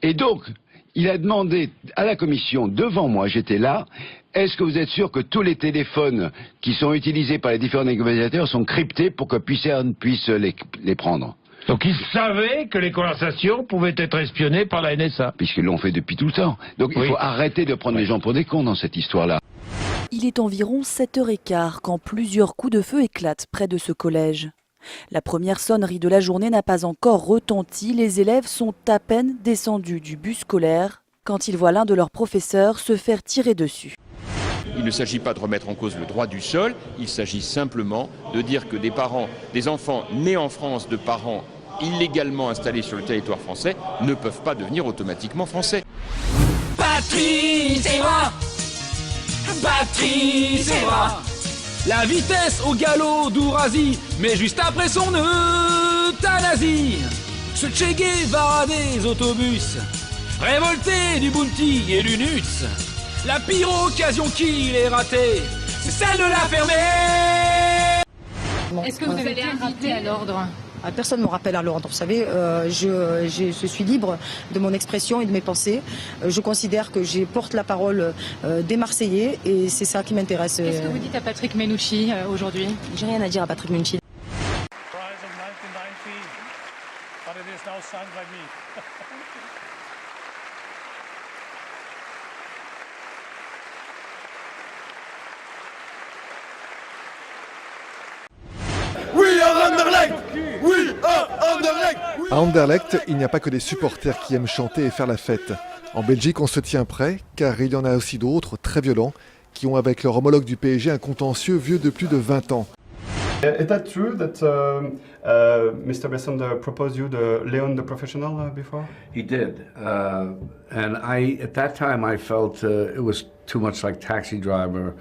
Et donc, il a demandé à la commission, devant moi, j'étais là, est-ce que vous êtes sûr que tous les téléphones qui sont utilisés par les différents négociateurs sont cryptés pour que personne puisse les prendre? Donc ils savaient que les conversations pouvaient être espionnées par la NSA. Puisqu'ils l'ont fait depuis tout le temps. Donc il faut arrêter de prendre les gens pour des cons dans cette histoire-là. Il est environ 7h15 quand plusieurs coups de feu éclatent près de ce collège. La première sonnerie de la journée n'a pas encore retenti. Les élèves sont à peine descendus du bus scolaire quand ils voient l'un de leurs professeurs se faire tirer dessus. Il ne s'agit pas de remettre en cause le droit du sol, il s'agit simplement de dire que des enfants nés en France de parents illégalement installés sur le territoire français ne peuvent pas devenir automatiquement français. Patrice Evra, Patrice Evra, la vitesse au galop d'Ourazi, mais juste après son euthanasie. Ce Che Guevara des autobus, révolté du Bounty et du Nuts. La pire occasion qu'il ait ratée, c'est celle de la fermer. Est-ce que vous allez inviter à l'ordre? Personne ne me rappelle à l'ordre. Vous savez, je suis libre de mon expression et de mes pensées. Je considère que je porte la parole des Marseillais et c'est ça qui m'intéresse. Qu'est-ce que vous dites à Patrick Mennucci aujourd'hui? J'ai rien à dire à Patrick Mennucci. À Anderlecht, il n'y a pas que des supporters qui aiment chanter et faire la fête. En Belgique, on se tient prêt, car il y en a aussi d'autres, très violents, qui ont avec leur homologue du PSG un contentieux vieux de plus de 20 ans. Is that true that Mr. Besson proposed you the Leon the Professional before? He did, and at that time I felt it was too much like Taxi Driver.